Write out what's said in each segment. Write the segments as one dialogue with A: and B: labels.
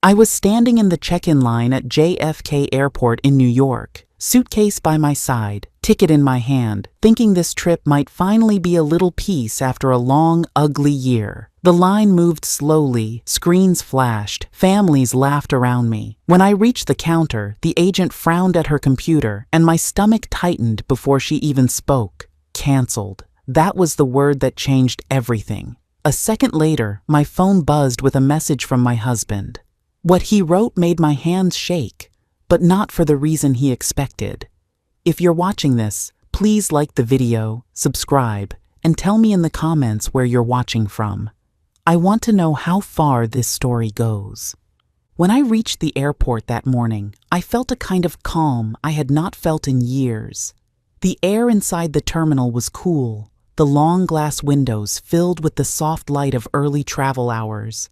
A: I was standing in the check-in line at JFK Airport in New York, suitcase by my side, ticket in my hand, thinking this trip might finally be a little peace after a long, ugly year. The line moved slowly, screens flashed, families laughed around me. When I reached the counter, the agent frowned at her computer, and my stomach tightened before she even spoke. Cancelled. That was the word that changed everything. A second later, my phone buzzed with a message from my husband. What he wrote made my hands shake, but not for the reason he expected. If you're watching this, please like the video, subscribe, and tell me in the comments where you're watching from. I want to know how far this story goes. When I reached the airport that morning, I felt a kind of calm I had not felt in years. The air inside the terminal was cool, the long glass windows filled with the soft light of early travel hours.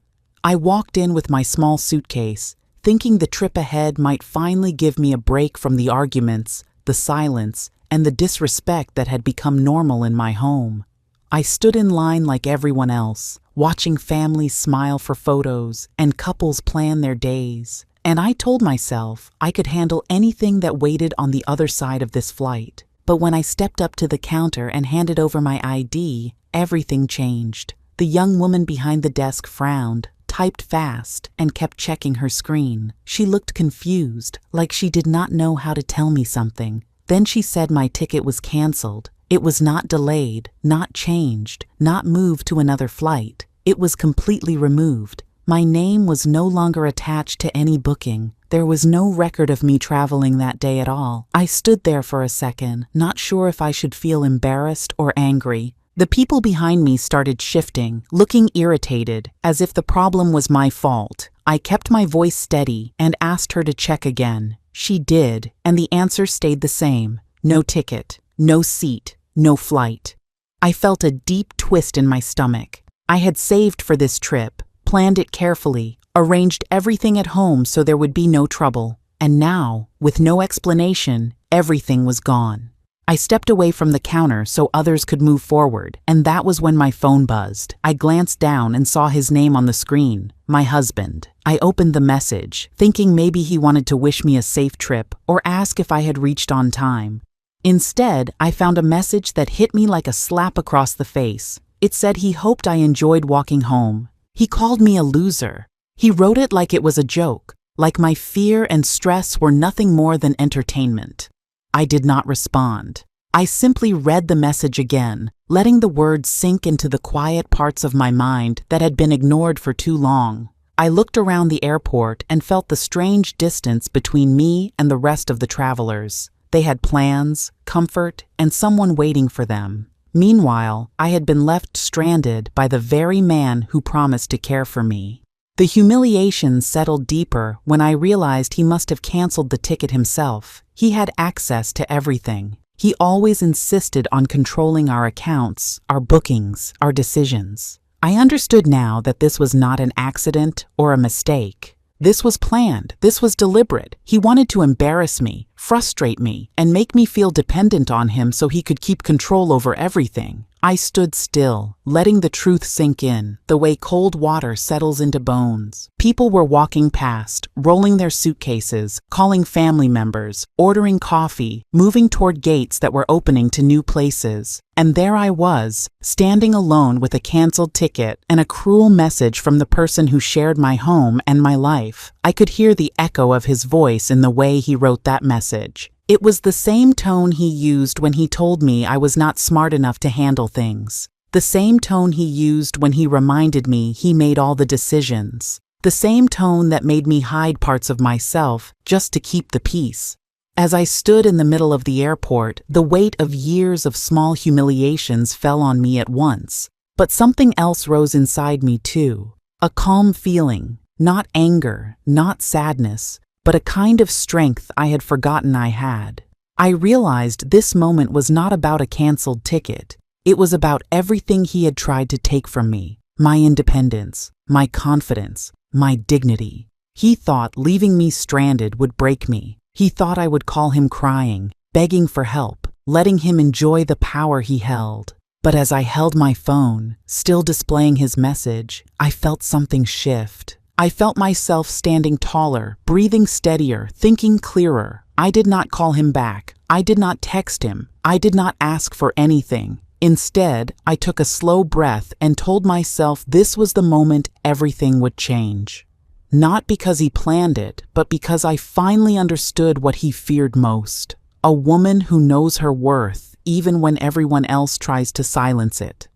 A: I walked in with my small suitcase, thinking the trip ahead might finally give me a break from the arguments, the silence, and the disrespect that had become normal in my home. I stood in line like everyone else, watching families smile for photos and couples plan their days, and I told myself I could handle anything that waited on the other side of this flight. But when I stepped up to the counter and handed over my ID, everything changed. The young woman behind the desk frowned, typed fast, and kept checking her screen. She looked confused, like she did not know how to tell me something. Then she said my ticket was canceled. It was not delayed, not changed, not moved to another flight. It was completely removed. My name was no longer attached to any booking. There was no record of me traveling that day at all. I stood there for a second, not sure if I should feel embarrassed or angry. The people behind me started shifting, looking irritated, as if the problem was my fault. I kept my voice steady and asked her to check again. She did, and the answer stayed the same. No ticket, no seat, no flight. I felt a deep twist in my stomach. I had saved for this trip, planned it carefully, arranged everything at home so there would be no trouble. And now, with no explanation, everything was gone. I stepped away from the counter so others could move forward, and that was when my phone buzzed. I glanced down and saw his name on the screen, my husband. I opened the message, thinking maybe he wanted to wish me a safe trip or ask if I had reached on time. Instead, I found a message that hit me like a slap across the face. It said he hoped I enjoyed walking home. He called me a loser. He wrote it like it was a joke, like my fear and stress were nothing more than entertainment. I did not respond. I simply read the message again, letting the words sink into the quiet parts of my mind that had been ignored for too long. I looked around the airport and felt the strange distance between me and the rest of the travelers. They had plans, comfort, and someone waiting for them. Meanwhile, I had been left stranded by the very man who promised to care for me. The humiliation settled deeper when I realized he must have canceled the ticket himself. He had access to everything. He always insisted on controlling our accounts, our bookings, our decisions. I understood now that this was not an accident or a mistake. This was planned. This was deliberate. He wanted to embarrass me, frustrate me, and make me feel dependent on him so he could keep control over everything. I stood still, letting the truth sink in, the way cold water settles into bones. People were walking past, rolling their suitcases, calling family members, ordering coffee, moving toward gates that were opening to new places. And there I was, standing alone with a canceled ticket and a cruel message from the person who shared my home and my life. I could hear the echo of his voice in the way he wrote that message. It was the same tone he used when he told me I was not smart enough to handle things. The same tone he used when he reminded me he made all the decisions. The same tone that made me hide parts of myself just to keep the peace. As I stood in the middle of the airport, the weight of years of small humiliations fell on me at once. But something else rose inside me too. A calm feeling, not anger, not sadness, but a kind of strength I had forgotten I had. I realized this moment was not about a canceled ticket. It was about everything he had tried to take from me. My independence, my confidence, my dignity. He thought leaving me stranded would break me. He thought I would call him crying, begging for help, letting him enjoy the power he held. But as I held my phone, still displaying his message, I felt something shift. I felt myself standing taller, breathing steadier, thinking clearer. I did not call him back. I did not text him. I did not ask for anything. Instead, I took a slow breath and told myself this was the moment everything would change. Not because he planned it, but because I finally understood what he feared most. A woman who knows her worth, even when everyone else tries to silence it.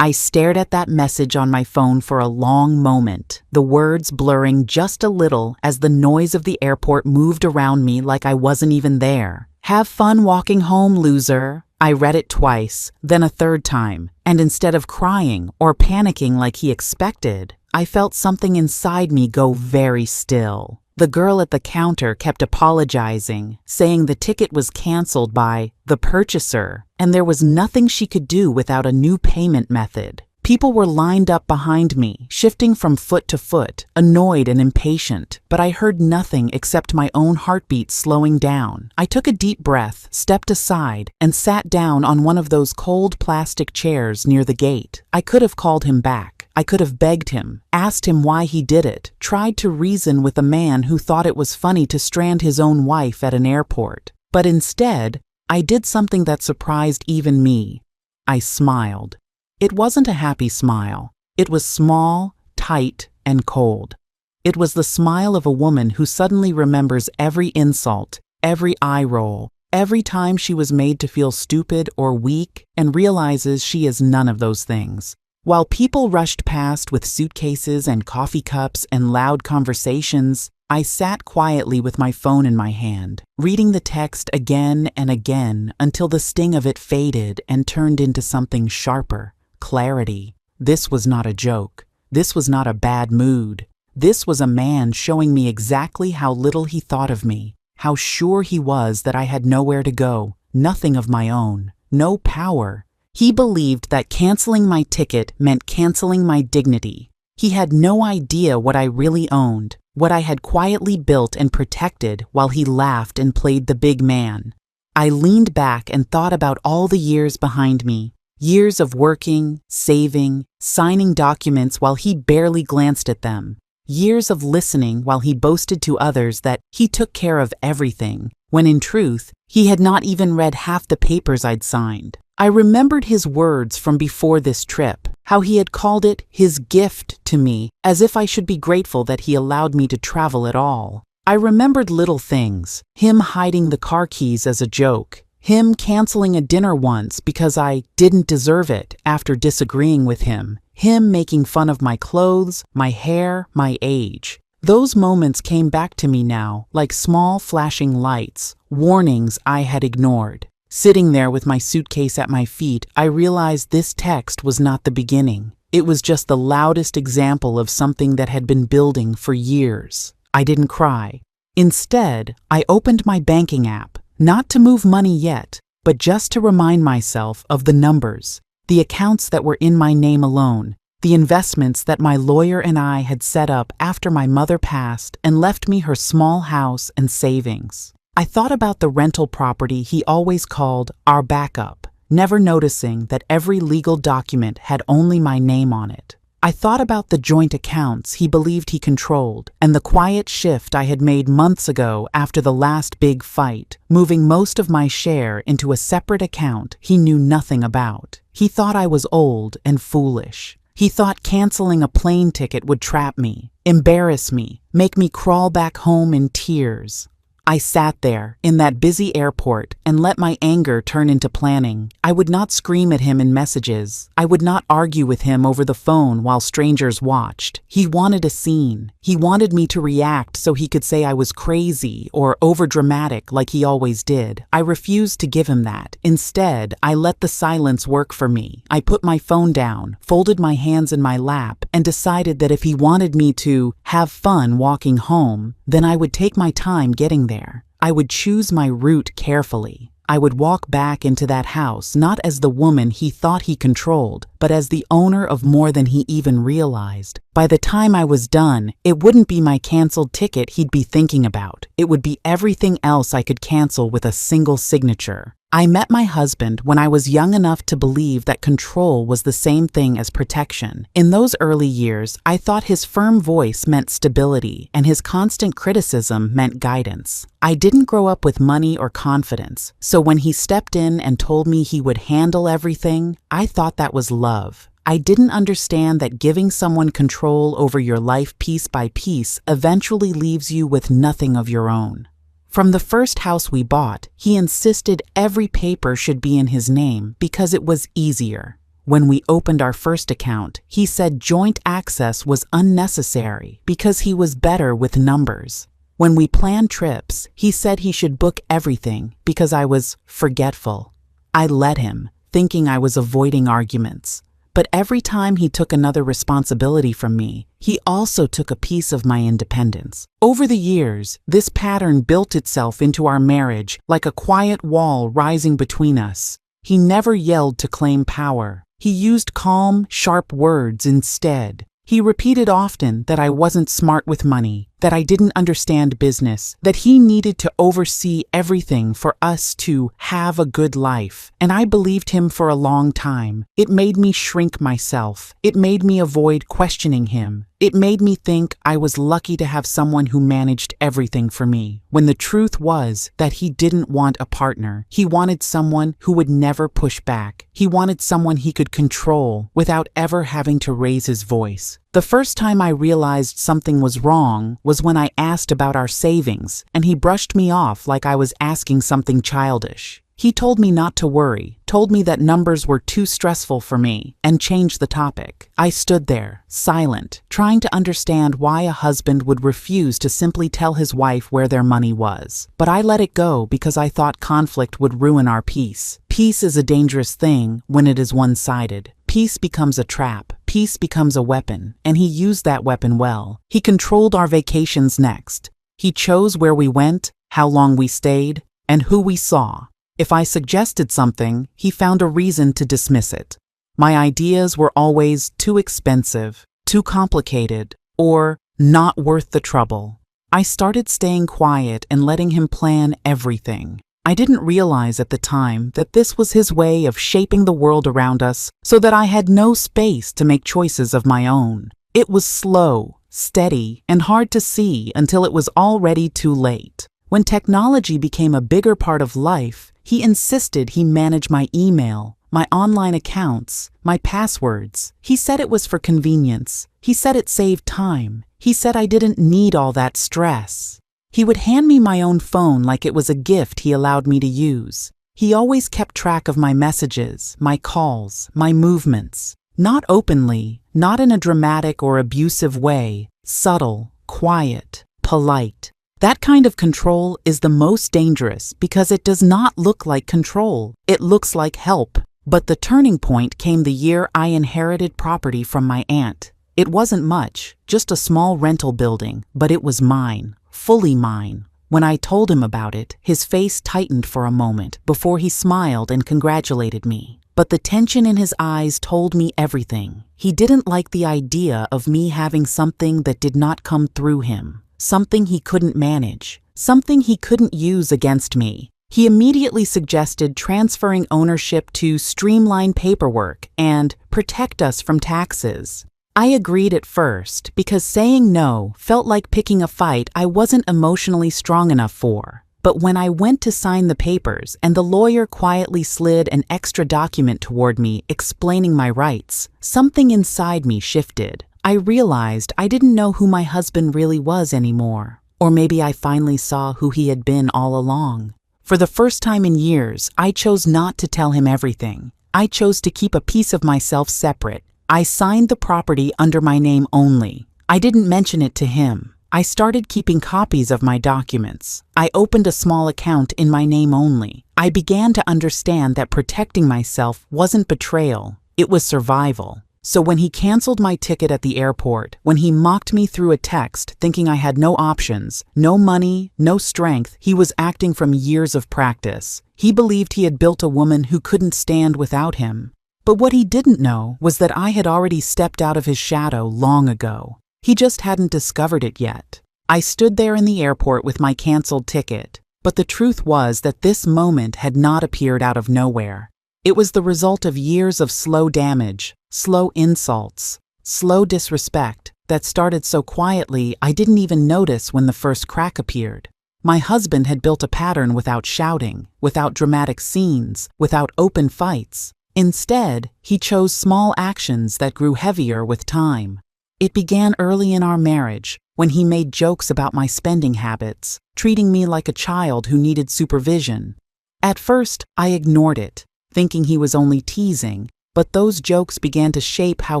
A: I stared at that message on my phone for a long moment, the words blurring just a little as the noise of the airport moved around me like I wasn't even there. "Have fun walking home, loser." I read it twice, then a third time, and instead of crying or panicking like he expected, I felt something inside me go very still. The girl at the counter kept apologizing, saying the ticket was canceled by the purchaser, and there was nothing she could do without a new payment method. People were lined up behind me, shifting from foot to foot, annoyed and impatient, but I heard nothing except my own heartbeat slowing down. I took a deep breath, stepped aside, and sat down on one of those cold plastic chairs near the gate. I could have called him back. I could have begged him, asked him why he did it, tried to reason with a man who thought it was funny to strand his own wife at an airport. But instead, I did something that surprised even me. I smiled. It wasn't a happy smile. It was small, tight, and cold. It was the smile of a woman who suddenly remembers every insult, every eye roll, every time she was made to feel stupid or weak, and realizes she is none of those things. While people rushed past with suitcases and coffee cups and loud conversations, I sat quietly with my phone in my hand, reading the text again and again until the sting of it faded and turned into something sharper. Clarity. This was not a joke. This was not a bad mood. This was a man showing me exactly how little he thought of me, how sure he was that I had nowhere to go, nothing of my own, no power. He believed that canceling my ticket meant canceling my dignity. He had no idea what I really owned, what I had quietly built and protected while he laughed and played the big man. I leaned back and thought about all the years behind me. Years of working, saving, signing documents while he barely glanced at them. Years of listening while he boasted to others that he took care of everything, when in truth, he had not even read half the papers I'd signed. I remembered his words from before this trip, how he had called it his gift to me, as if I should be grateful that he allowed me to travel at all. I remembered little things, him hiding the car keys as a joke, him canceling a dinner once because I didn't deserve it after disagreeing with him, him making fun of my clothes, my hair, my age. Those moments came back to me now, like small flashing lights, warnings I had ignored. Sitting there with my suitcase at my feet, I realized this text was not the beginning. It was just the loudest example of something that had been building for years. I didn't cry. Instead, I opened my banking app, not to move money yet, but just to remind myself of the numbers, the accounts that were in my name alone, the investments that my lawyer and I had set up after my mother passed and left me her small house and savings. I thought about the rental property he always called our backup, never noticing that every legal document had only my name on it. I thought about the joint accounts he believed he controlled and the quiet shift I had made months ago after the last big fight, moving most of my share into a separate account he knew nothing about. He thought I was old and foolish. He thought canceling a plane ticket would trap me, embarrass me, make me crawl back home in tears. I sat there, in that busy airport, and let my anger turn into planning. I would not scream at him in messages. I would not argue with him over the phone while strangers watched. He wanted a scene. He wanted me to react so he could say I was crazy or overdramatic like he always did. I refused to give him that. Instead, I let the silence work for me. I put my phone down, folded my hands in my lap, and decided that if he wanted me to have fun walking home, then I would take my time getting there. I would choose my route carefully. I would walk back into that house not as the woman he thought he controlled, but as the owner of more than he even realized. By the time I was done, it wouldn't be my canceled ticket he'd be thinking about. It would be everything else I could cancel with a single signature. I met my husband when I was young enough to believe that control was the same thing as protection. In those early years, I thought his firm voice meant stability and his constant criticism meant guidance. I didn't grow up with money or confidence, so when he stepped in and told me he would handle everything, I thought that was love. I didn't understand that giving someone control over your life piece by piece eventually leaves you with nothing of your own. From the first house we bought, he insisted every paper should be in his name because it was easier. When we opened our first account, he said joint access was unnecessary because he was better with numbers. When we planned trips, he said he should book everything because I was forgetful. I let him, thinking I was avoiding arguments. But every time he took another responsibility from me, he also took a piece of my independence. Over the years, this pattern built itself into our marriage like a quiet wall rising between us. He never yelled to claim power. He used calm, sharp words instead. He repeated often that I wasn't smart with money, that I didn't understand business, that he needed to oversee everything for us to have a good life. And I believed him for a long time. It made me shrink myself. It made me avoid questioning him. It made me think I was lucky to have someone who managed everything for me, when the truth was that he didn't want a partner. He wanted someone who would never push back. He wanted someone he could control without ever having to raise his voice. The first time I realized something was wrong was when I asked about our savings, and he brushed me off like I was asking something childish. He told me not to worry, told me that numbers were too stressful for me, and changed the topic. I stood there, silent, trying to understand why a husband would refuse to simply tell his wife where their money was. But I let it go because I thought conflict would ruin our peace. Peace is a dangerous thing when it is one-sided. Peace becomes a trap. Peace becomes a weapon, and he used that weapon well. He controlled our vacations next. He chose where we went, how long we stayed, and who we saw. If I suggested something, he found a reason to dismiss it. My ideas were always too expensive, too complicated, or not worth the trouble. I started staying quiet and letting him plan everything. I didn't realize at the time that this was his way of shaping the world around us so that I had no space to make choices of my own. It was slow, steady, and hard to see until it was already too late. When technology became a bigger part of life, he insisted he manage my email, my online accounts, my passwords. He said it was for convenience. He said it saved time. He said I didn't need all that stress. He would hand me my own phone like it was a gift he allowed me to use. He always kept track of my messages, my calls, my movements. Not openly, not in a dramatic or abusive way, subtle, quiet, polite. That kind of control is the most dangerous because it does not look like control. It looks like help. But the turning point came the year I inherited property from my aunt. It wasn't much, just a small rental building, but it was mine, fully mine. When I told him about it, his face tightened for a moment before he smiled and congratulated me. But the tension in his eyes told me everything. He didn't like the idea of me having something that did not come through him. Something he couldn't manage, something he couldn't use against me. He immediately suggested transferring ownership to streamline paperwork and protect us from taxes. I agreed at first because saying no felt like picking a fight I wasn't emotionally strong enough for. But when I went to sign the papers and the lawyer quietly slid an extra document toward me explaining my rights, something inside me shifted. I realized I didn't know who my husband really was anymore. Or maybe I finally saw who he had been all along. For the first time in years, I chose not to tell him everything. I chose to keep a piece of myself separate. I signed the property under my name only. I didn't mention it to him. I started keeping copies of my documents. I opened a small account in my name only. I began to understand that protecting myself wasn't betrayal, it was survival. So when he canceled my ticket at the airport, when he mocked me through a text thinking I had no options, no money, no strength, he was acting from years of practice. He believed he had built a woman who couldn't stand without him. But what he didn't know was that I had already stepped out of his shadow long ago. He just hadn't discovered it yet. I stood there in the airport with my canceled ticket. But the truth was that this moment had not appeared out of nowhere. It was the result of years of slow damage, slow insults, slow disrespect that started so quietly I didn't even notice when the first crack appeared. My husband had built a pattern without shouting, without dramatic scenes, without open fights. Instead, he chose small actions that grew heavier with time. It began early in our marriage, when he made jokes about my spending habits, treating me like a child who needed supervision. At first, I ignored it, thinking he was only teasing, but those jokes began to shape how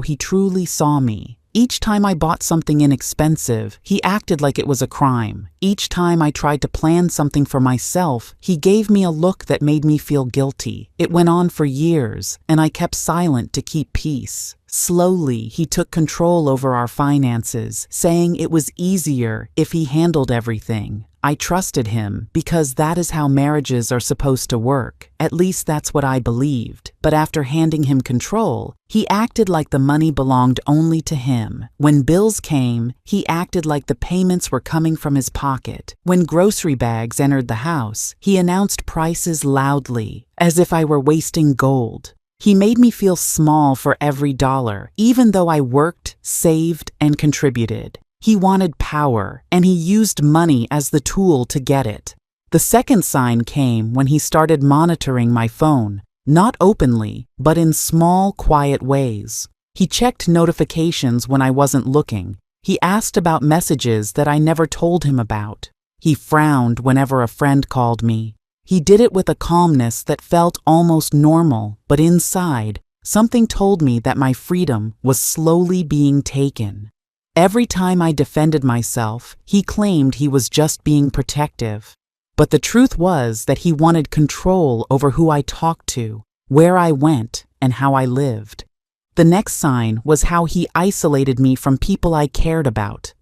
A: he truly saw me. Each time I bought something inexpensive, he acted like it was a crime. Each time I tried to plan something for myself, he gave me a look that made me feel guilty. It went on for years, and I kept silent to keep peace. Slowly, he took control over our finances, saying it was easier if he handled everything. I trusted him because that is how marriages are supposed to work. At least that's what I believed. But after handing him control, he acted like the money belonged only to him. When bills came, he acted like the payments were coming from his pocket. When grocery bags entered the house, he announced prices loudly, as if I were wasting gold. He made me feel small for every dollar, even though I worked, saved, and contributed. He wanted power, and he used money as the tool to get it. The second sign came when he started monitoring my phone, not openly, but in small, quiet ways. He checked notifications when I wasn't looking. He asked about messages that I never told him about. He frowned whenever a friend called me. He did it with a calmness that felt almost normal, but inside, something told me that my freedom was slowly being taken. Every time I defended myself, he claimed he was just being protective. But the truth was that he wanted control over who I talked to, where I went, and how I lived. The next sign was how he isolated me from people I cared about.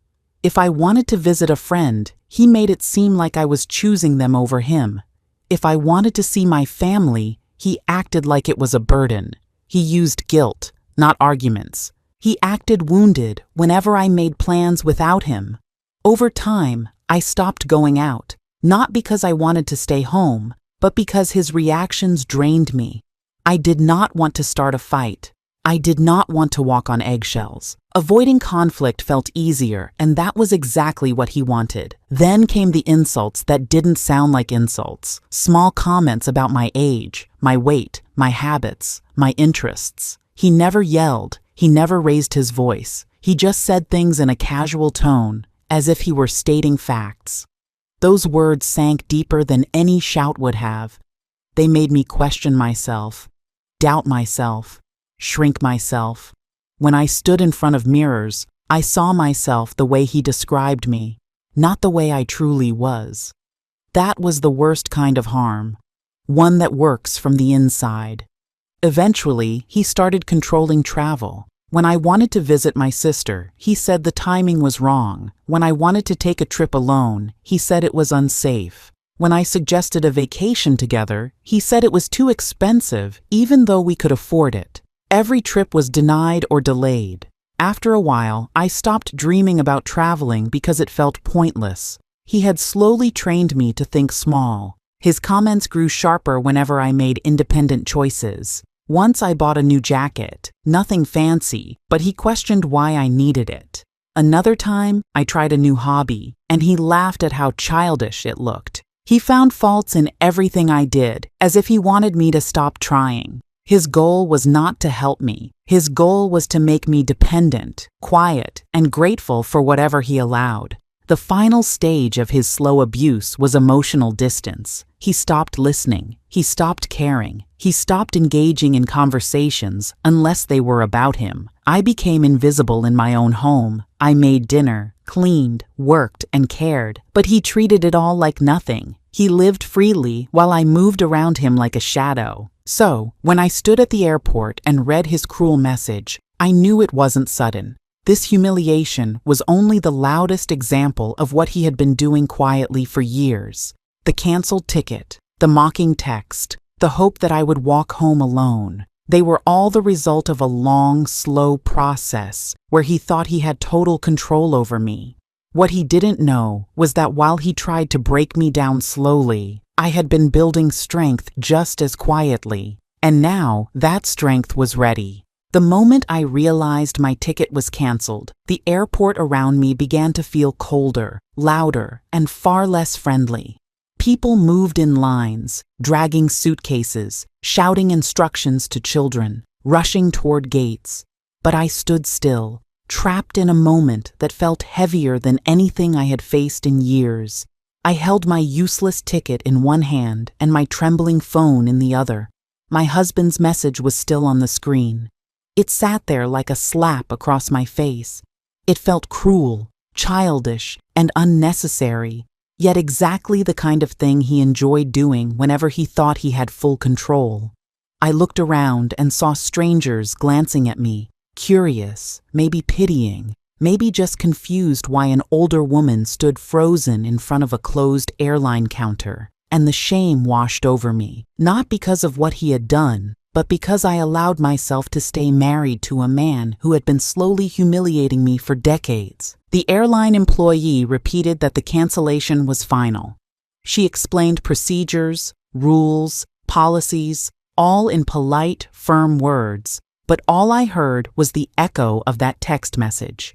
A: If I wanted to visit a friend, he made it seem like I was choosing them over him. If I wanted to see my family, he acted like it was a burden. He used guilt, not arguments. He acted wounded whenever I made plans without him. Over time, I stopped going out, not because I wanted to stay home, but because his reactions drained me. I did not want to start a fight. I did not want to walk on eggshells. Avoiding conflict felt easier, and that was exactly what he wanted. Then came the insults that didn't sound like insults. Small comments about my age, my weight, my habits, my interests. He never yelled. He never raised his voice. He just said things in a casual tone, as if he were stating facts. Those words sank deeper than any shout would have. They made me question myself, doubt myself, shrink myself. When I stood in front of mirrors, I saw myself the way he described me, not the way I truly was. That was the worst kind of harm, one that works from the inside. Eventually, he started controlling travel. When I wanted to visit my sister, he said the timing was wrong. When I wanted to take a trip alone, he said it was unsafe. When I suggested a vacation together, he said it was too expensive, even though we could afford it. Every trip was denied or delayed. After a while, I stopped dreaming about traveling because it felt pointless. He had slowly trained me to think small. His comments grew sharper whenever I made independent choices. Once I bought a new jacket, nothing fancy, but he questioned why I needed it. Another time, I tried a new hobby, and he laughed at how childish it looked. He found faults in everything I did, as if he wanted me to stop trying. His goal was not to help me. His goal was to make me dependent, quiet, and grateful for whatever he allowed. The final stage of his slow abuse was emotional distance. He stopped listening. He stopped caring. He stopped engaging in conversations unless they were about him. I became invisible in my own home. I made dinner, cleaned, worked, and cared, but he treated it all like nothing. He lived freely while I moved around him like a shadow. So, when I stood at the airport and read his cruel message, I knew it wasn't sudden. This humiliation was only the loudest example of what he had been doing quietly for years. The canceled ticket, the mocking text, the hope that I would walk home alone. They were all the result of a long, slow process where he thought he had total control over me. What he didn't know was that while he tried to break me down slowly, I had been building strength just as quietly, and now that strength was ready. The moment I realized my ticket was canceled, the airport around me began to feel colder, louder, and far less friendly. People moved in lines, dragging suitcases, shouting instructions to children, rushing toward gates. But I stood still, trapped in a moment that felt heavier than anything I had faced in years. I held my useless ticket in one hand and my trembling phone in the other. My husband's message was still on the screen. It sat there like a slap across my face. It felt cruel, childish, and unnecessary, yet exactly the kind of thing he enjoyed doing whenever he thought he had full control. I looked around and saw strangers glancing at me, curious, maybe pitying, maybe just confused why an older woman stood frozen in front of a closed airline counter, and the shame washed over me, not because of what he had done, but because I allowed myself to stay married to a man who had been slowly humiliating me for decades. The airline employee repeated that the cancellation was final. She explained procedures, rules, policies, all in polite, firm words, but all I heard was the echo of that text message.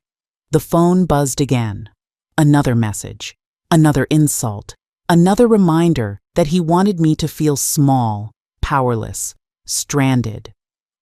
A: The phone buzzed again. Another message, another insult, another reminder that he wanted me to feel small, powerless, stranded.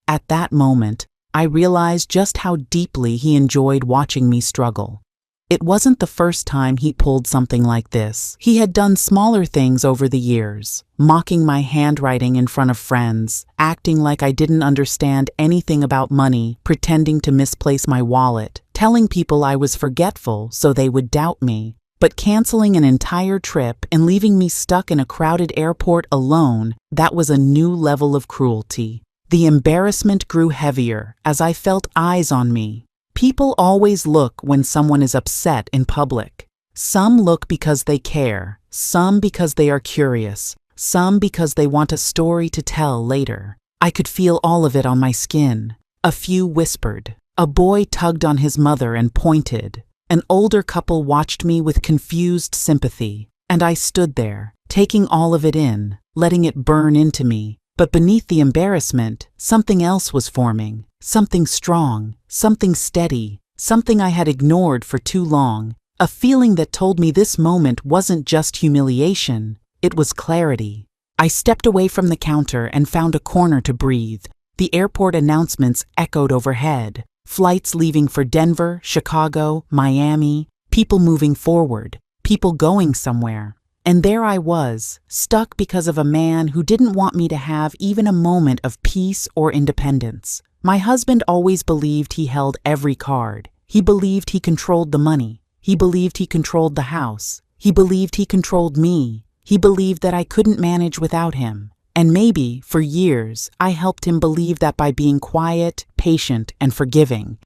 A: At that moment, I realized just how deeply he enjoyed watching me struggle. It wasn't the first time he pulled something like this. He had done smaller things over the years, mocking my handwriting in front of friends, acting like I didn't understand anything about money, pretending to misplace my wallet, telling people I was forgetful so they would doubt me. But canceling an entire trip and leaving me stuck in a crowded airport alone, that was a new level of cruelty. The embarrassment grew heavier as I felt eyes on me. People always look when someone is upset in public. Some look because they care, some because they are curious, some because they want a story to tell later. I could feel all of it on my skin. A few whispered. A boy tugged on his mother and pointed. An older couple watched me with confused sympathy, and I stood there, taking all of it in, letting it burn into me. But beneath the embarrassment, something else was forming, something strong, something steady, something I had ignored for too long, a feeling that told me this moment wasn't just humiliation, it was clarity. I stepped away from the counter and found a corner to breathe. The airport announcements echoed overhead. Flights leaving for Denver, Chicago, Miami, people moving forward, people going somewhere. And there I was, stuck because of a man who didn't want me to have even a moment of peace or independence. My husband always believed he held every card. He believed he controlled the money. He believed he controlled the house. He believed he controlled me. He believed that I couldn't manage without him. And maybe, for years, I helped him believe that by being quiet, patient, and forgiving.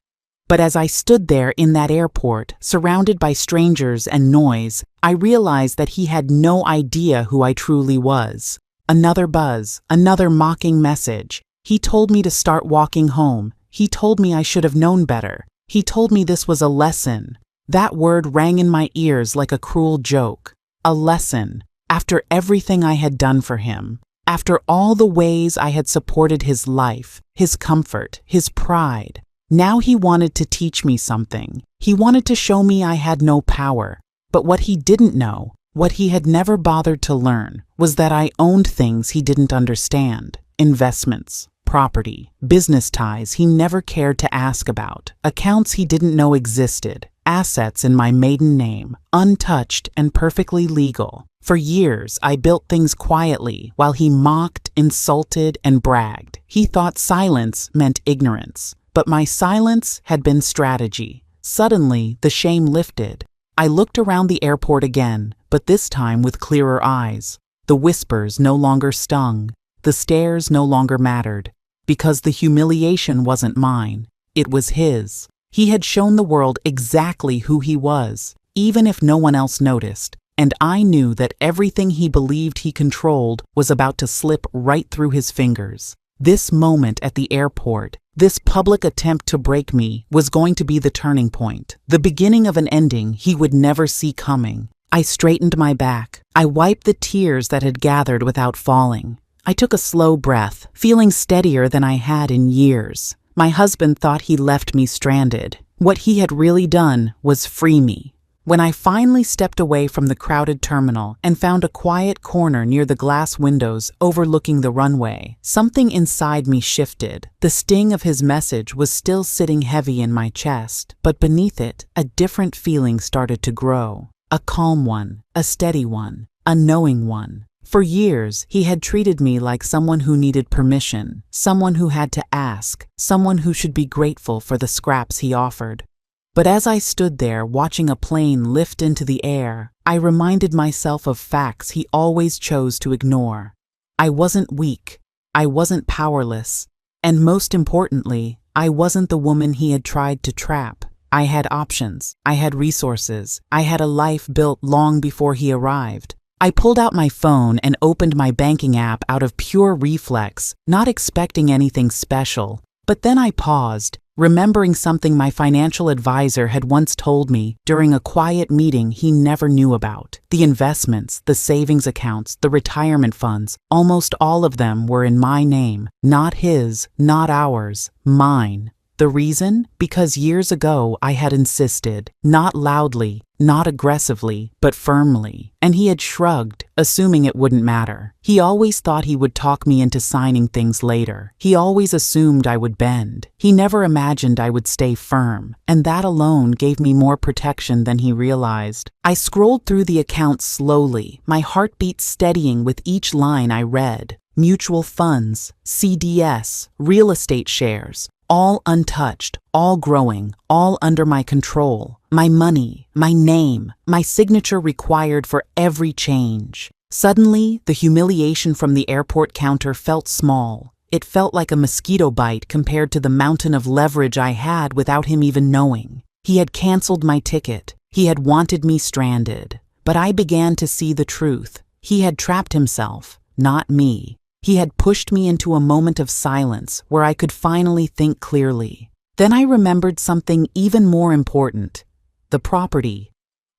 A: But as I stood there in that airport, surrounded by strangers and noise, I realized that he had no idea who I truly was. Another buzz, another mocking message. He told me to start walking home. He told me I should have known better. He told me this was a lesson. That word rang in my ears like a cruel joke. A lesson. After everything I had done for him. After all the ways I had supported his life, his comfort, his pride, now he wanted to teach me something. He wanted to show me I had no power. But what he didn't know, what he had never bothered to learn, was that I owned things he didn't understand. Investments, property, business ties he never cared to ask about, accounts he didn't know existed, assets in my maiden name, untouched and perfectly legal. For years, I built things quietly while he mocked, insulted, and bragged. He thought silence meant ignorance, but my silence had been strategy. Suddenly, the shame lifted. I looked around the airport again, but this time with clearer eyes. The whispers no longer stung. The stares no longer mattered, because the humiliation wasn't mine. It was his. He had shown the world exactly who he was, even if no one else noticed. And I knew that everything he believed he controlled was about to slip right through his fingers. This moment at the airport, this public attempt to break me, was going to be the turning point, the beginning of an ending he would never see coming. I straightened my back. I wiped the tears that had gathered without falling. I took a slow breath, feeling steadier than I had in years. My husband thought he left me stranded. What he had really done was free me. When I finally stepped away from the crowded terminal and found a quiet corner near the glass windows overlooking the runway, something inside me shifted. The sting of his message was still sitting heavy in my chest, but beneath it, a different feeling started to grow. A calm one, a steady one, a knowing one. For years, he had treated me like someone who needed permission, someone who had to ask, someone who should be grateful for the scraps he offered. But as I stood there watching a plane lift into the air, I reminded myself of facts he always chose to ignore. I wasn't weak, I wasn't powerless, and most importantly, I wasn't the woman he had tried to trap. I had options, I had resources, I had a life built long before he arrived. I pulled out my phone and opened my banking app out of pure reflex, not expecting anything special. But then I paused, remembering something my financial advisor had once told me during a quiet meeting he never knew about. The investments, the savings accounts, the retirement funds, almost all of them were in my name. Not his, not ours, mine. The reason? Because years ago I had insisted, not loudly, not aggressively, but firmly, and he had shrugged, assuming it wouldn't matter. He always thought he would talk me into signing things later. He always assumed I would bend. He never imagined I would stay firm, and that alone gave me more protection than he realized. I scrolled through the accounts slowly, my heartbeat steadying with each line I read. Mutual funds, CDS, real estate shares, all untouched, all growing, all under my control. My money, my name, my signature required for every change. Suddenly, the humiliation from the airport counter felt small. It felt like a mosquito bite compared to the mountain of leverage I had without him even knowing. He had canceled my ticket. He had wanted me stranded. But I began to see the truth. He had trapped himself, not me. He had pushed me into a moment of silence where I could finally think clearly. Then I remembered something even more important. The property.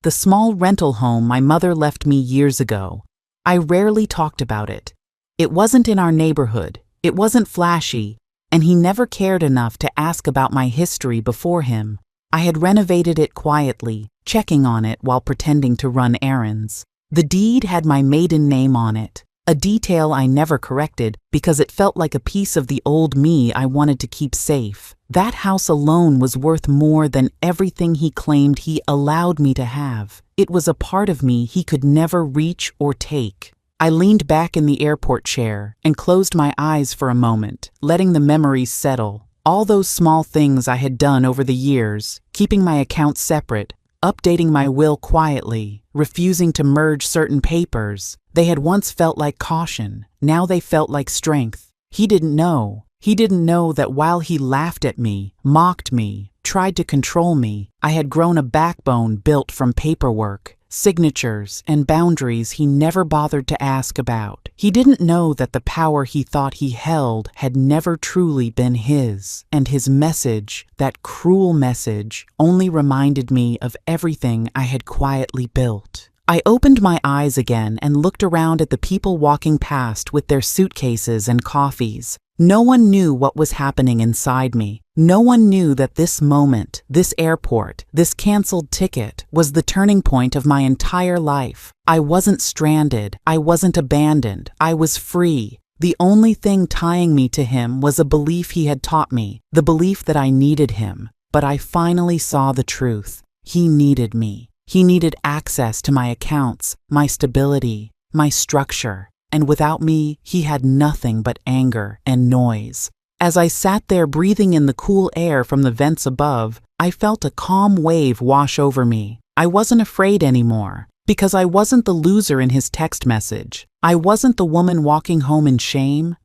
A: The small rental home my mother left me years ago. I rarely talked about it. It wasn't in our neighborhood. It wasn't flashy, and he never cared enough to ask about my history before him. I had renovated it quietly, checking on it while pretending to run errands. The deed had my maiden name on it. A detail I never corrected because it felt like a piece of the old me I wanted to keep safe. That house alone was worth more than everything he claimed he allowed me to have. It was a part of me he could never reach or take. I leaned back in the airport chair and closed my eyes for a moment, letting the memories settle. All those small things I had done over the years, keeping my accounts separate, updating my will quietly, refusing to merge certain papers. They had once felt like caution. Now they felt like strength. He didn't know. He didn't know that while he laughed at me, mocked me, tried to control me, I had grown a backbone built from paperwork, signatures, and boundaries he never bothered to ask about. He didn't know that the power he thought he held had never truly been his, and his message, that cruel message, only reminded me of everything I had quietly built. I opened my eyes again and looked around at the people walking past with their suitcases and coffees. No one knew what was happening inside me. No one knew that this moment, this airport, this canceled ticket was the turning point of my entire life. I wasn't stranded. I wasn't abandoned. I was free. The only thing tying me to him was a belief he had taught me, the belief that I needed him. But I finally saw the truth. He needed me. He needed access to my accounts, my stability, my structure. And without me, he had nothing but anger and noise. As I sat there breathing in the cool air from the vents above, I felt a calm wave wash over me. I wasn't afraid anymore, because I wasn't the loser in his text message. I wasn't the woman walking home in shame.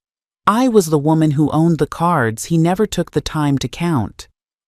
A: I was the woman who owned the cards he never took the time to count.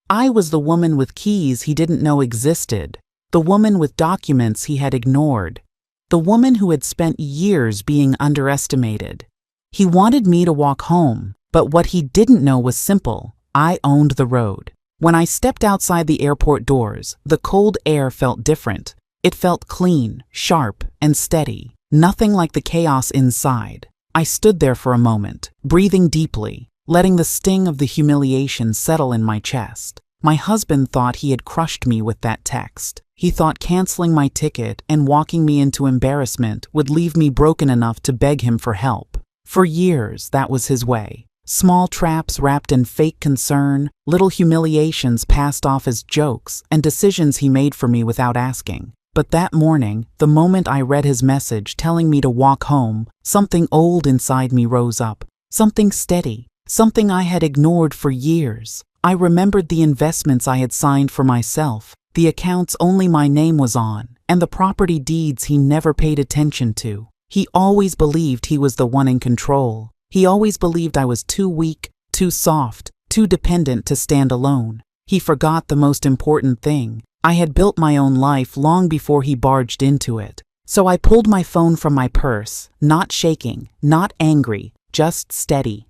A: I was the woman with keys he didn't know existed. The woman with documents he had ignored. The woman who had spent years being underestimated. He wanted me to walk home, But what he didn't know was simple. I owned the road. When I stepped outside the airport doors, the cold air felt different. It felt clean, sharp, and steady. Nothing like the chaos inside. I stood there for a moment, breathing deeply, letting the sting of the humiliation settle in my chest. My husband thought he had crushed me with that text. He thought canceling my ticket and walking me into embarrassment would leave me broken enough to beg him for help. For years, that was his way. Small traps wrapped in fake concern, little humiliations passed off as jokes, and decisions he made for me without asking. But that morning, the moment I read his message telling me to walk home, something old inside me rose up. Something steady. Something I had ignored for years. I remembered the investments I had signed for myself, the accounts only my name was on, and the property deeds he never paid attention to. He always believed he was the one in control. He always believed I was too weak, too soft, too dependent to stand alone. He forgot the most important thing. I had built my own life long before he barged into it. So I pulled my phone from my purse, not shaking, not angry, just steady.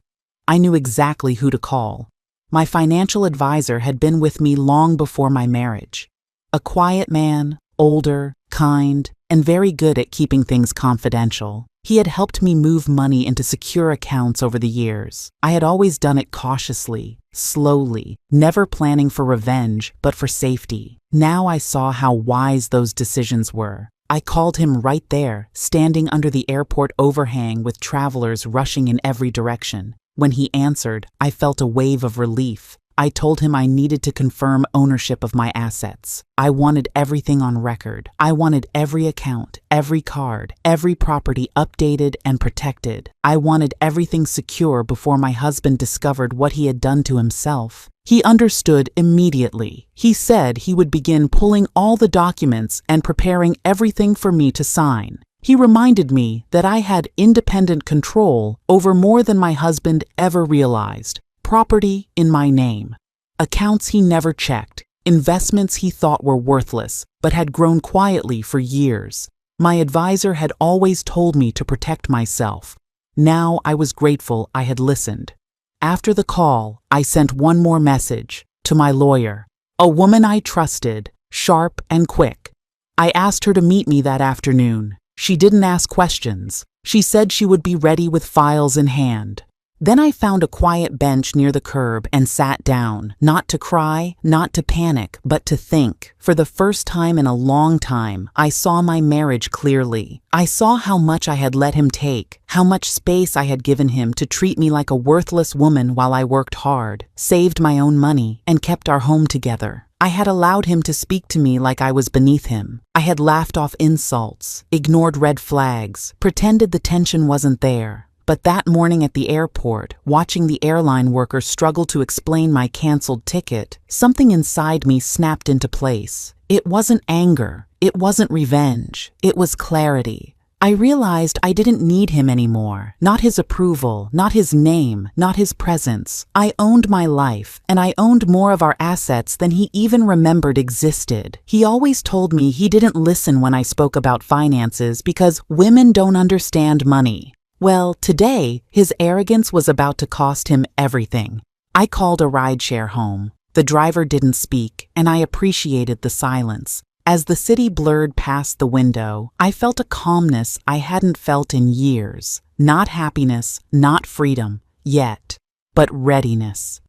A: I knew exactly who to call. My financial advisor had been with me long before my marriage. A quiet man, older, kind, and very good at keeping things confidential. He had helped me move money into secure accounts over the years. I had always done it cautiously, slowly, never planning for revenge, but for safety. Now I saw how wise those decisions were. I called him right there, standing under the airport overhang with travelers rushing in every direction. When he answered, I felt a wave of relief. I told him I needed to confirm ownership of my assets. I wanted everything on record. I wanted every account, every card, every property updated and protected. I wanted everything secure before my husband discovered what he had done to himself. He understood immediately. He said he would begin pulling all the documents and preparing everything for me to sign. He reminded me that I had independent control over more than my husband ever realized. Property in my name. Accounts he never checked. Investments he thought were worthless, but had grown quietly for years. My advisor had always told me to protect myself. Now I was grateful I had listened. After the call, I sent one more message to my lawyer, a woman I trusted, sharp and quick. I asked her to meet me that afternoon. She didn't ask questions. She said she would be ready with files in hand. Then I found a quiet bench near the curb and sat down, not to cry, not to panic, but to think. For the first time in a long time, I saw my marriage clearly. I saw how much I had let him take, how much space I had given him to treat me like a worthless woman while I worked hard, saved my own money, and kept our home together. I had allowed him to speak to me like I was beneath him. I had laughed off insults, ignored red flags, pretended the tension wasn't there. But that morning at the airport, watching the airline worker struggle to explain my canceled ticket, something inside me snapped into place. It wasn't anger. It wasn't revenge. It was clarity. I realized I didn't need him anymore. Not his approval, not his name, not his presence. I owned my life, and I owned more of our assets than he even remembered existed. He always told me he didn't listen when I spoke about finances because women don't understand money. Well, today, his arrogance was about to cost him everything. I called a rideshare home. The driver didn't speak, and I appreciated the silence. As the city blurred past the window, I felt a calmness I hadn't felt in years. Not happiness, not freedom, yet, but readiness.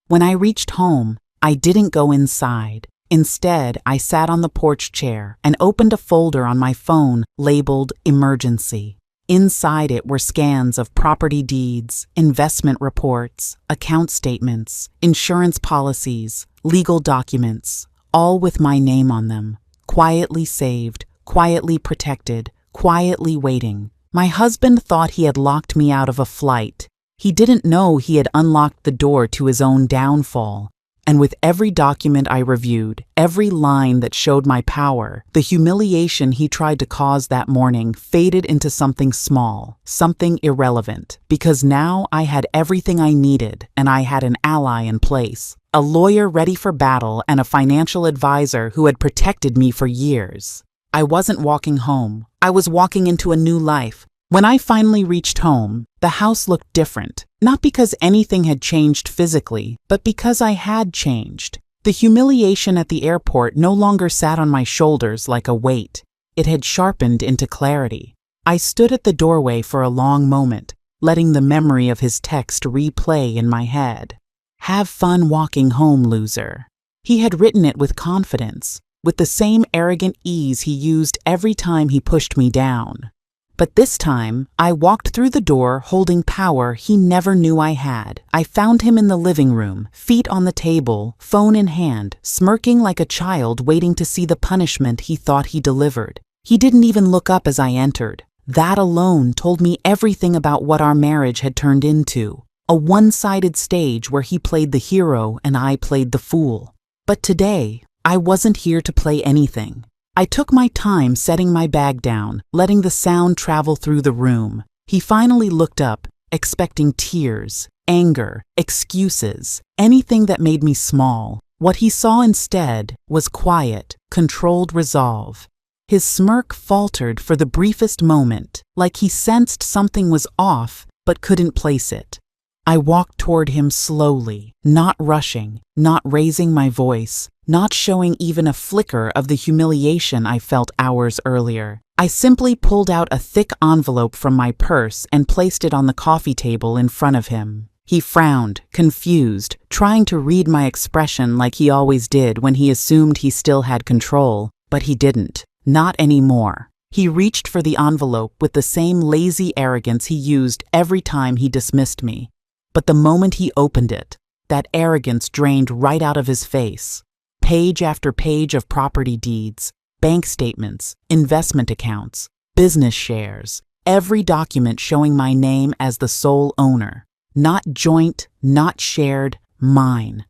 A: When I reached home, I didn't go inside. Instead, I sat on the porch chair and opened a folder on my phone labeled Emergency. Inside it were scans of property deeds, investment reports, account statements, insurance policies, legal documents, all with my name on them, quietly saved, quietly protected, quietly waiting. My husband thought he had locked me out of a flight. He didn't know he had unlocked the door to his own downfall. And with every document I reviewed, every line that showed my power, the humiliation he tried to cause that morning faded into something small, something irrelevant, because now I had everything I needed and I had an ally in place, a lawyer ready for battle and a financial advisor who had protected me for years. I wasn't walking home. I was walking into a new life, When I finally reached home, the house looked different, not because anything had changed physically, but because I had changed. The humiliation at the airport no longer sat on my shoulders like a weight. It had sharpened into clarity. I stood at the doorway for a long moment, letting the memory of his text replay in my head. "Have fun walking home, loser." He had written it with confidence, with the same arrogant ease he used every time he pushed me down. But this time, I walked through the door holding power he never knew I had. I found him in the living room, feet on the table, phone in hand, smirking like a child waiting to see the punishment he thought he delivered. He didn't even look up as I entered. That alone told me everything about what our marriage had turned into. A one-sided stage where he played the hero and I played the fool. But today, I wasn't here to play anything. I took my time setting my bag down, letting the sound travel through the room. He finally looked up, expecting tears, anger, excuses, anything that made me small. What he saw instead was quiet, controlled resolve. His smirk faltered for the briefest moment, like he sensed something was off but couldn't place it. I walked toward him slowly, not rushing, not raising my voice, not showing even a flicker of the humiliation I felt hours earlier. I simply pulled out a thick envelope from my purse and placed it on the coffee table in front of him. He frowned, confused, trying to read my expression like he always did when he assumed he still had control, but he didn't. Not anymore. He reached for the envelope with the same lazy arrogance he used every time he dismissed me. But the moment he opened it, that arrogance drained right out of his face. Page after page of property deeds, bank statements, investment accounts, business shares, every document showing my name as the sole owner. Not joint, not shared, mine.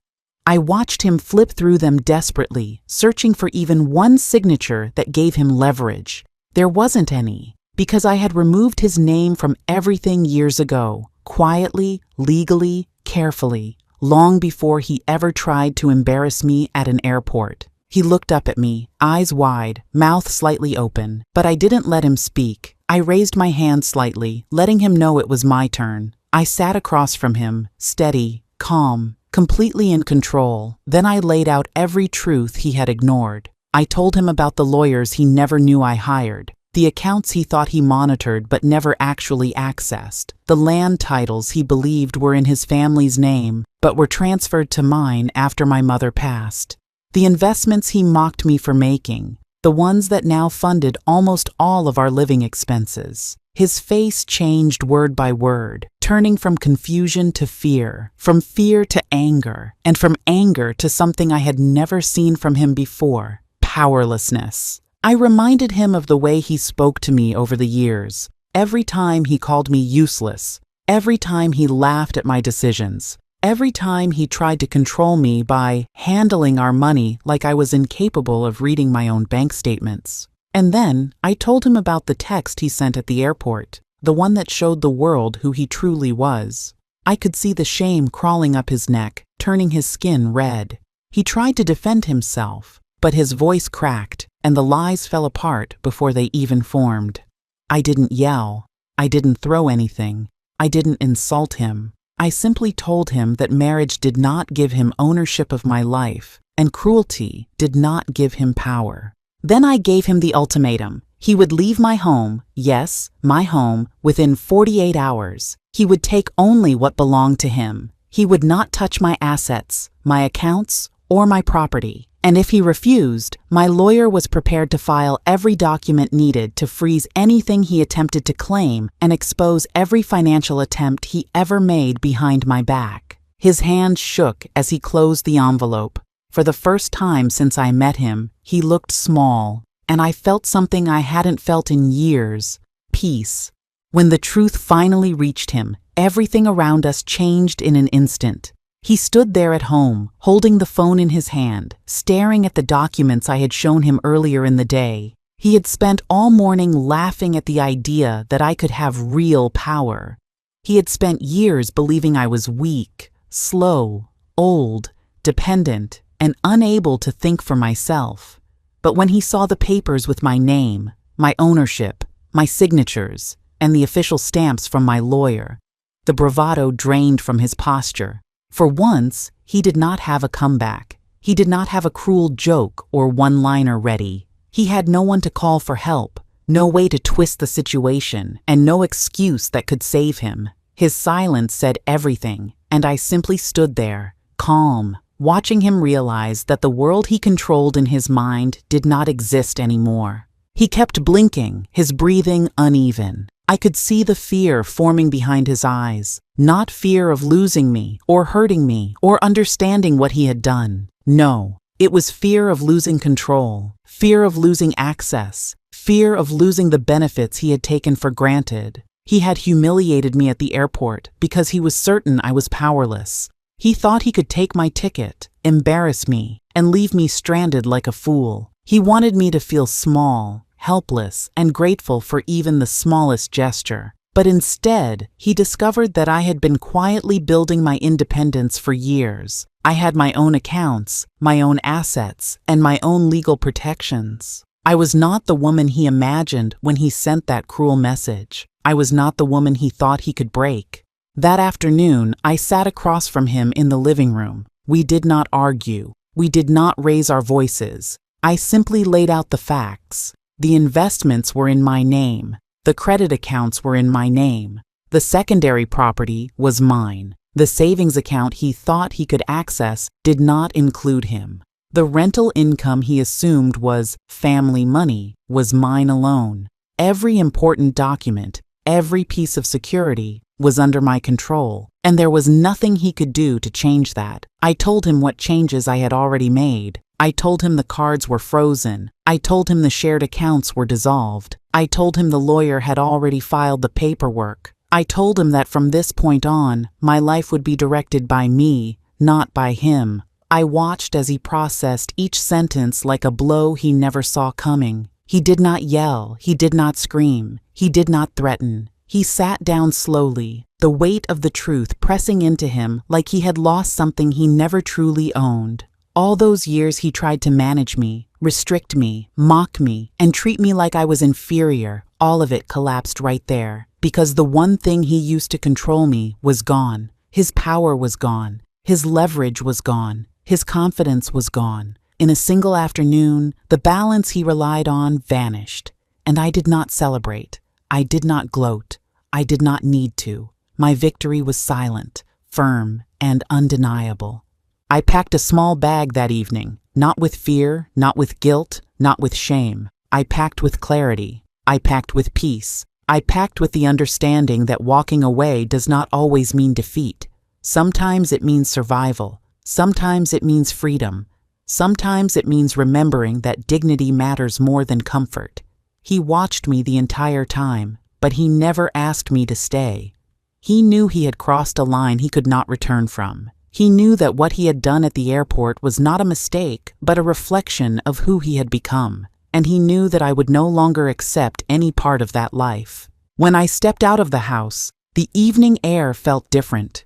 A: I watched him flip through them desperately, searching for even one signature that gave him leverage. There wasn't any, because I had removed his name from everything years ago, quietly, legally, carefully, long before he ever tried to embarrass me at an airport. He looked up at me, eyes wide, mouth slightly open, but I didn't let him speak. I raised my hand slightly, letting him know it was my turn. I sat across from him, steady, calm, completely in control. Then I laid out every truth he had ignored. I told him about the lawyers he never knew I hired, the accounts he thought he monitored but never actually accessed, the land titles he believed were in his family's name but were transferred to mine after my mother passed, the investments he mocked me for making, the ones that now funded almost all of our living expenses. His face changed word by word, turning from confusion to fear, from fear to anger, and from anger to something I had never seen from him before: powerlessness. I reminded him of the way he spoke to me over the years. Every time he called me useless, every time he laughed at my decisions, every time he tried to control me by handling our money like I was incapable of reading my own bank statements. And then I told him about the text he sent at the airport, the one that showed the world who he truly was. I could see the shame crawling up his neck, turning his skin red. He tried to defend himself, but his voice cracked, and the lies fell apart before they even formed. I didn't yell. I didn't throw anything. I didn't insult him. I simply told him that marriage did not give him ownership of my life, and cruelty did not give him power. Then I gave him the ultimatum. He would leave my home, yes, my home, within 48 hours. He would take only what belonged to him. He would not touch my assets, my accounts, or my property. And if he refused, my lawyer was prepared to file every document needed to freeze anything he attempted to claim and expose every financial attempt he ever made behind my back. His hand shook as he closed the envelope. For the first time since I met him, he looked small, and I felt something I hadn't felt in years: peace. When the truth finally reached him, everything around us changed in an instant. He stood there at home, holding the phone in his hand, staring at the documents I had shown him earlier in the day. He had spent all morning laughing at the idea that I could have real power. He had spent years believing I was weak, slow, old, dependent, and unable to think for myself. But when he saw the papers with my name, my ownership, my signatures, and the official stamps from my lawyer. The bravado drained from his posture. For once, he did not have a comeback. He did not have a cruel joke or one-liner ready. He had no one to call for help, no way to twist the situation, and no excuse that could save him. His silence said everything, and I simply stood there, calm, watching him realize that the world he controlled in his mind did not exist anymore. He kept blinking, his breathing uneven. I could see the fear forming behind his eyes, not fear of losing me or hurting me or understanding what he had done. No, it was fear of losing control, fear of losing access, fear of losing the benefits he had taken for granted. He had humiliated me at the airport because he was certain I was powerless. He thought he could take my ticket, embarrass me, and leave me stranded like a fool. He wanted me to feel small, helpless, and grateful for even the smallest gesture. But instead, he discovered that I had been quietly building my independence for years. I had my own accounts, my own assets, and my own legal protections. I was not the woman he imagined when he sent that cruel message. I was not the woman he thought he could break. That afternoon, I sat across from him in the living room. We did not argue. We did not raise our voices. I simply laid out the facts. The investments were in my name. The credit accounts were in my name. The secondary property was mine. The savings account he thought he could access did not include him. The rental income he assumed was family money was mine alone. Every important document, every piece of security was under my control, and there was nothing he could do to change that. I told him what changes I had already made. I told him the cards were frozen. I told him the shared accounts were dissolved. I told him the lawyer had already filed the paperwork. I told him that from this point on, my life would be directed by me, not by him. I watched as he processed each sentence like a blow he never saw coming. He did not yell. He did not scream. He did not threaten. He sat down slowly, the weight of the truth pressing into him like he had lost something he never truly owned. All those years he tried to manage me, restrict me, mock me, and treat me like I was inferior. All of it collapsed right there, because the one thing he used to control me was gone. His power was gone. His leverage was gone. His confidence was gone. In a single afternoon, the balance he relied on vanished. And I did not celebrate. I did not gloat. I did not need to. My victory was silent, firm, and undeniable. I packed a small bag that evening, not with fear, not with guilt, not with shame. I packed with clarity. I packed with peace. I packed with the understanding that walking away does not always mean defeat. Sometimes it means survival. Sometimes it means freedom. Sometimes it means remembering that dignity matters more than comfort. He watched me the entire time, but he never asked me to stay. He knew he had crossed a line he could not return from. He knew that what he had done at the airport was not a mistake, but a reflection of who he had become. And he knew that I would no longer accept any part of that life. When I stepped out of the house, the evening air felt different.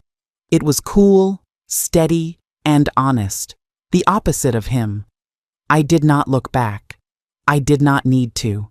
A: It was cool, steady, and honest. The opposite of him. I did not look back. I did not need to.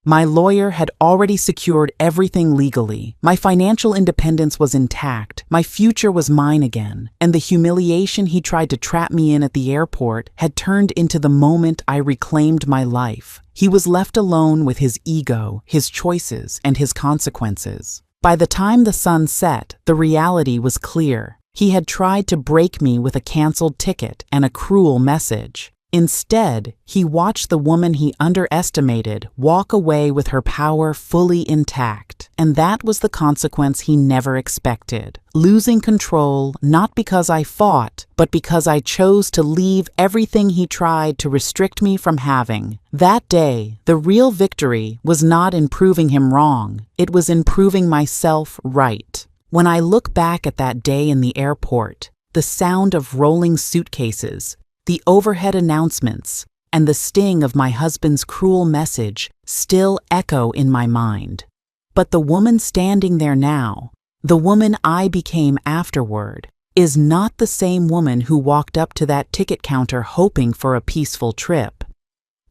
A: My lawyer had already secured everything legally. My financial independence was intact. My future was mine again. And the humiliation he tried to trap me in at the airport had turned into the moment I reclaimed my life. He was left alone with his ego, his choices, and his consequences. By the time the sun set, the reality was clear. He had tried to break me with a canceled ticket and a cruel message. Instead, he watched the woman he underestimated walk away with her power fully intact. And that was the consequence he never expected. Losing control, not because I fought, but because I chose to leave everything he tried to restrict me from having. That day, the real victory was not in proving him wrong. It was in proving myself right. When I look back at that day in the airport, the sound of rolling suitcases, the overhead announcements, and the sting of my husband's cruel message still echo in my mind. But the woman standing there now, the woman I became afterward, is not the same woman who walked up to that ticket counter hoping for a peaceful trip.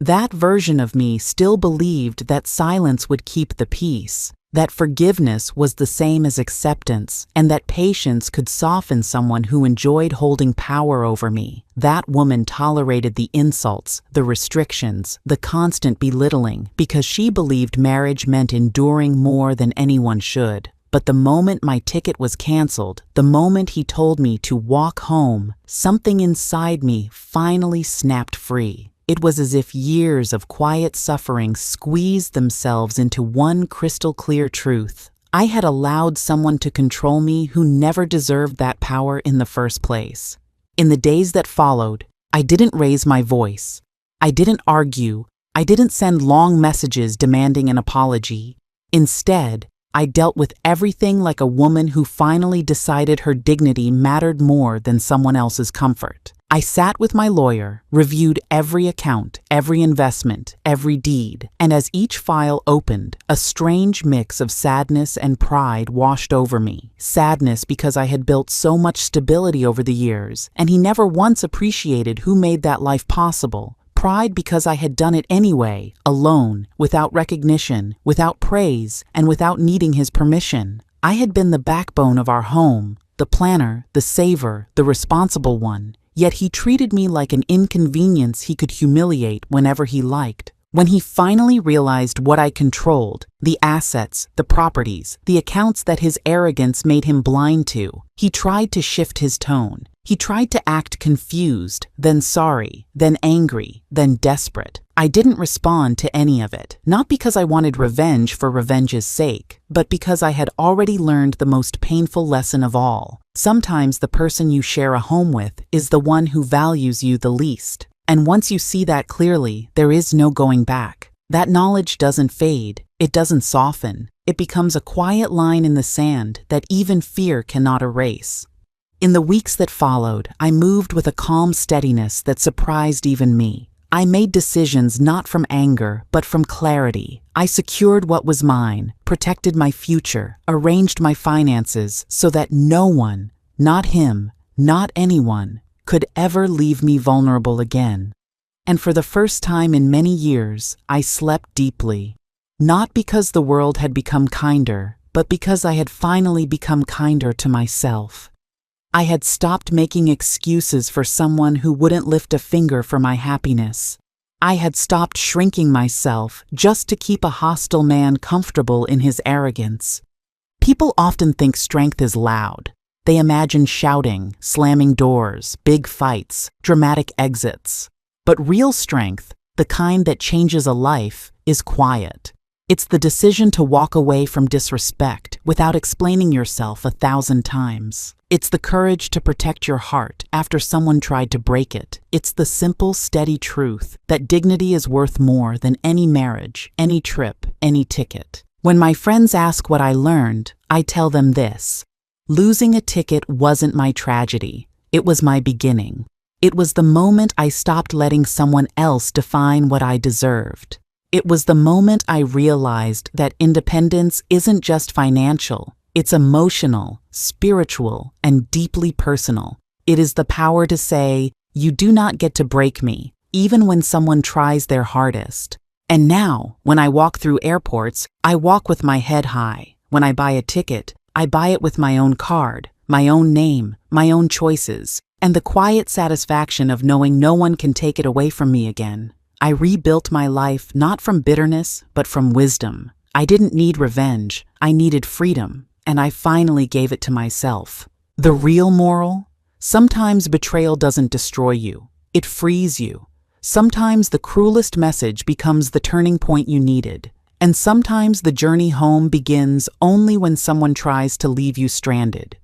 A: That version of me still believed that silence would keep the peace. that forgiveness was the same as acceptance, and that patience could soften someone who enjoyed holding power over me. That woman tolerated the insults, the restrictions, the constant belittling, because she believed marriage meant enduring more than anyone should. But the moment my ticket was canceled, the moment he told me to walk home, something inside me finally snapped free. It was as if years of quiet suffering squeezed themselves into one crystal-clear truth. I had allowed someone to control me who never deserved that power in the first place. In the days that followed, I didn't raise my voice. I didn't argue. I didn't send long messages demanding an apology. Instead, I dealt with everything like a woman who finally decided her dignity mattered more than someone else's comfort. I sat with my lawyer, reviewed every account, every investment, every deed, and as each file opened, a strange mix of sadness and pride washed over me. Sadness because I had built so much stability over the years, and he never once appreciated who made that life possible. Pride because I had done it anyway, alone, without recognition, without praise, and without needing his permission. I had been the backbone of our home, the planner, the saver, the responsible one. Yet he treated me like an inconvenience he could humiliate whenever he liked. When he finally realized what I controlled, the assets, the properties, the accounts that his arrogance made him blind to, he tried to shift his tone. He tried to act confused, then sorry, then angry, then desperate. I didn't respond to any of it, not because I wanted revenge for revenge's sake, but because I had already learned the most painful lesson of all. Sometimes the person you share a home with is the one who values you the least. And once you see that clearly, there is no going back. That knowledge doesn't fade. It doesn't soften. It becomes a quiet line in the sand that even fear cannot erase. In the weeks that followed, I moved with a calm steadiness that surprised even me. I made decisions not from anger, but from clarity. I secured what was mine, protected my future, arranged my finances so that no one, not him, not anyone, could ever leave me vulnerable again. And for the first time in many years, I slept deeply. Not because the world had become kinder, but because I had finally become kinder to myself. I had stopped making excuses for someone who wouldn't lift a finger for my happiness. I had stopped shrinking myself just to keep a hostile man comfortable in his arrogance. People often think strength is loud. They imagine shouting, slamming doors, big fights, dramatic exits. But real strength, the kind that changes a life, is quiet. It's the decision to walk away from disrespect without explaining yourself 1,000 times. It's the courage to protect your heart after someone tried to break it. It's the simple, steady truth that dignity is worth more than any marriage, any trip, any ticket. When my friends ask what I learned, I tell them this. Losing a ticket wasn't my tragedy. It was my beginning. It was the moment I stopped letting someone else define what I deserved. It was the moment I realized that independence isn't just financial. It's emotional, spiritual, and deeply personal. It is the power to say, you do not get to break me, even when someone tries their hardest. And now, when I walk through airports, I walk with my head high. When I buy a ticket, I buy it with my own card, my own name, my own choices, and the quiet satisfaction of knowing no one can take it away from me again. I rebuilt my life not from bitterness, but from wisdom. I didn't need revenge. I needed freedom. And I finally gave it to myself. The real moral? Sometimes betrayal doesn't destroy you. It frees you. Sometimes the cruelest message becomes the turning point you needed. And sometimes the journey home begins only when someone tries to leave you stranded.